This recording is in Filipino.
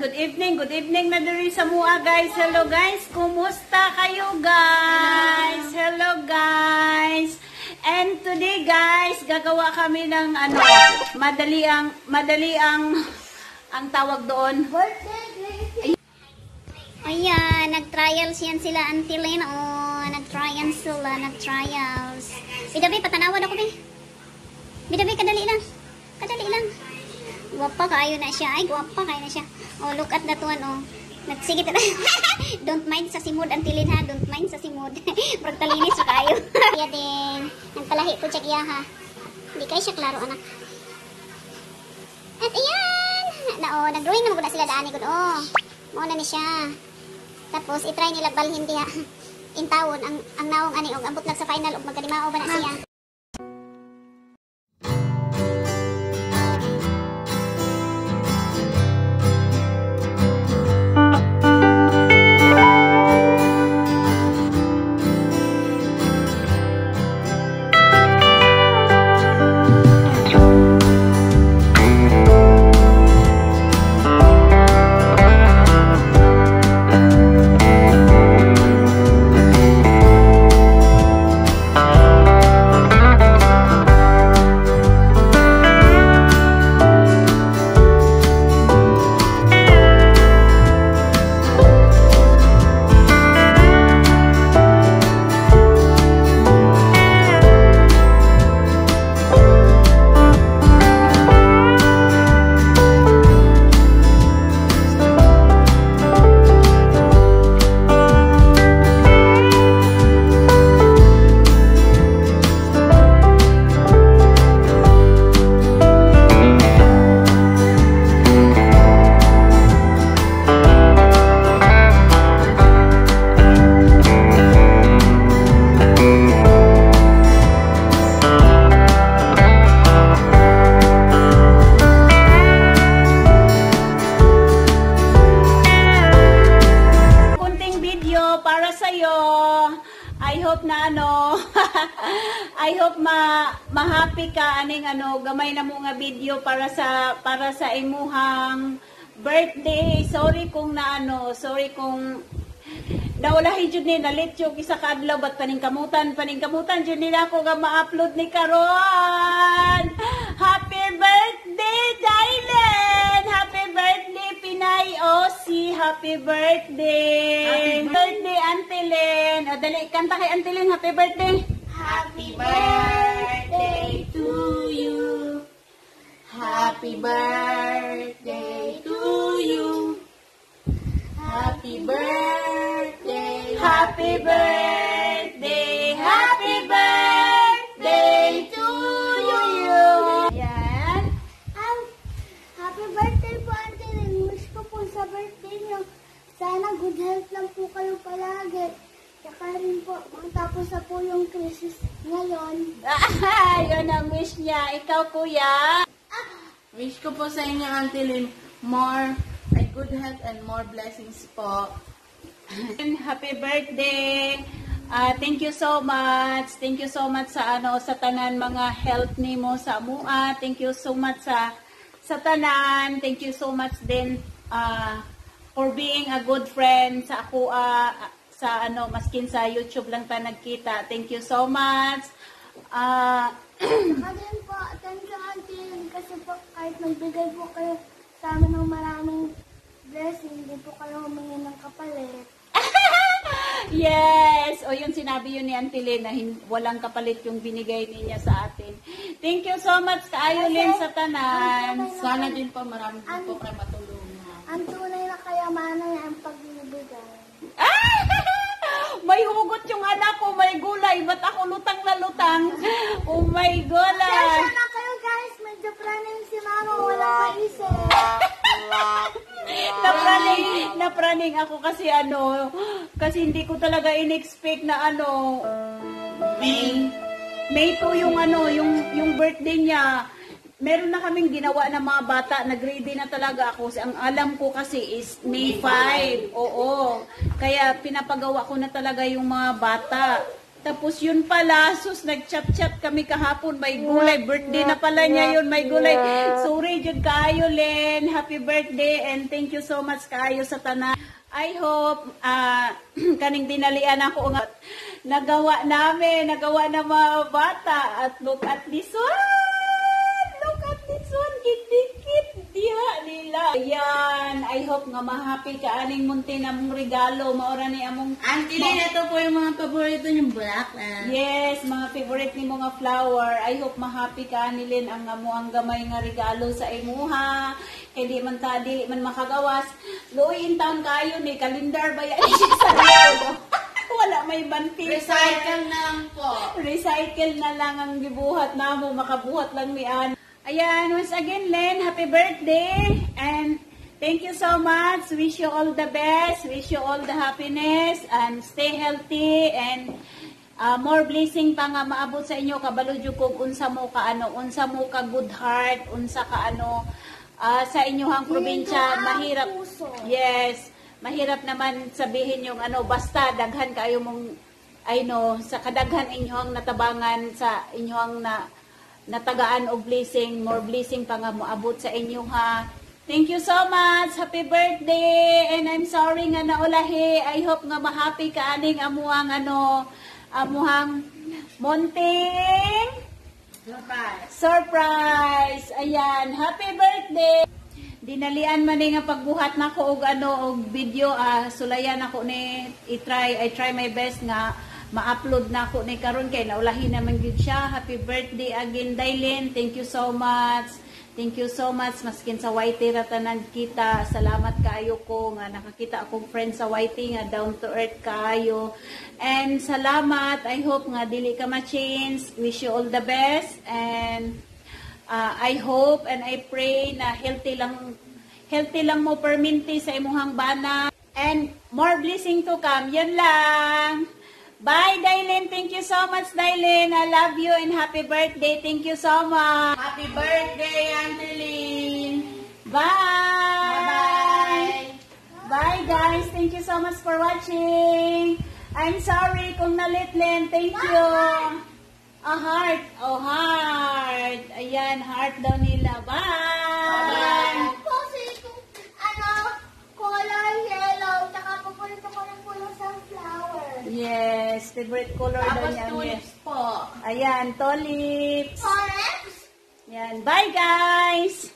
Good evening na diri sa mua guys. Hello guys, kumusta kayo guys? Hello guys. And today guys, gagawa kami ng ano, madali ang tawag doon. Ayan, nag-trials yan sila Auntie Lynn. Oh, nag-trials sila, nag-trials. Bidabi, patanawad ako, be. Bidabi, kadali lang. Kadali lang. Guwapa kayo na siya. Ay, guwapa kayo na siya. Oh, look at that one, oh. Nagsigit na. Don't mind sa simod, Auntie Lynn, ha. Don't mind sa simod. Magtalinis sa kayo. Kaya din, nagpalahi ko check iya, ha. Hindi kayo siya klaro, anak. At ayan. Oh, nag-drawing naman ko na sila daan. Oh, mauna ni siya. Tapos, itry nila balhin diha. In tawon, ang naong ani, og ambot lang sa final, og magkadimao ba na siya. I hope ma-happy ka aning ano gamay na mo nga video para sa imuhang birthday. Sorry kung nawalahi jud ni nalit yung isa ka adlaw bat paningkamutan jud nila ako ga ma-upload ni karon. Happy birthday Dylan! Happy birthday Pinay Osi! Happy birthday! Happy birthday Auntie Lynn! O dali kanta kay Auntie Lynn, happy birthday! Happy birthday to you. Happy birthday to you. Happy birthday. Happy birthday. Happy birthday to you. Yan. Happy birthday po, Auntie Lynn. Wish ko po sa birthday niyo. Sana good health lang po kayo palagi. Saka rin po, matapos na po yung crisis ngayon. Yun ang wish niya. Ikaw, kuya. Wish ko po sa inyo, Auntie Lynn, more good health and more blessings po. Happy birthday. Thank you so much. Thank you so much sa tanan mga health nimo sa mua. Thank you so much sa tanan. Thank you so much din for being a good friend sa ako sa maskin sa YouTube lang ta nagkita. Thank you so much. Saka din po, thank you, Auntie Lynn, kasi po kahit magbigay po kayo sa amin ng maraming blessing, hindi po kayo humingi ng kapalit. Yes! O yun, sinabi yun ni Auntie Lynn na walang kapalit yung binigay niya sa atin. Thank you so much kaayo Lynn sa tanan. Sana din po marami din po kayo matulungan. Ang tunay na kayamanan ang pagbibigay. May hugot yung anak ko, may gulay. Ba't ako lutang na lutang? Oh my gulay. Kaya na kayo guys, medyo praning si mama, walang maisip. Napraning ako kasi kasi hindi ko talaga in-expect na May 2 yung birthday niya. Meron na kaming ginawa ng mga bata, nag-ready na talaga ako. Ang alam ko kasi is May 5. Oo. Kaya pinapagawa ko na talaga yung mga bata. Tapos yun pala, sus, nag-chat-chat kami kahapon, may gulay, birthday na pala niya yun, may gulay. Sorry, Jud kayo, Len, happy birthday, and thank you so much kayo sa tanan. I hope, kaning dinalian ako nga, nagawa namin, nagawa ng mga bata, at look at this one, kit-kit, diha nila. Ayan, I hope nga ma-happy ka aning munti na mong regalo, maura ni among... Auntie Lynn, ito po yung mga paborito niyong bulaklak. Yes, mga favorite ni mga flower. I hope ma-happy ka nilin ang ang gamay nga regalo sa imuha. Kaya di man makagawas. Loy in town kayo ni kalendar ba yan? Sa rito. Wala may banti. Recycle na lang po. Recycle na lang ang gibuhat namo, makabuhat lang mian. Ayan, once again, Len, happy birthday. And thank you so much. Wish you all the best. Wish you all the happiness. And stay healthy. And more blessing pa nga maabot sa inyo. Kabalo dyo kung unsa mo ka good heart. Unsa ka sa inyong probinsya. Mahirap. Yes. Mahirap naman sabihin yung basta daghan kayo mong, sa kadaghan inyong natabangan sa inyong natagaan o blessing, more blessing pa nga moabot sa inyo ha. Thank you so much. Happy birthday. And I'm sorry nga naulahi. I hope nga ma-happy ka aning amuhang monting surprise. Ayan, happy birthday. Dinalian man nga pagbuhat nako og video, sulayan ako ni I try my best nga ma-upload na ako ni karon kay naulahi naman gyud siya. Happy birthday again, Dailin. Thank you so much. Thank you so much. Maskin sa YT ratanan kita. Salamat kaayo ko nga nakakita akong friend sa YT nga down to earth kaayo. And salamat. I hope nga dili ka ma-change. Wish you all the best. And I hope and I pray na healthy lang mo perminti sa imuhang bana. And more blessing to come. Yan lang. Bye, Dailin. Thank you so much, Dailin. I love you and happy birthday. Thank you so much. Happy birthday, Auntie Lynn. Bye. Bye, guys. Thank you so much for watching. I'm sorry kung nalit-len. Thank you. A heart. Oh, heart. Ayan, heart daw nila. Bye. Color yellow, taka paborito ko ng pulang sunflower. Yes, favorite color daw Tapos niya. tulips po. Ayan, tulips. Tulips? Yan. Bye, guys.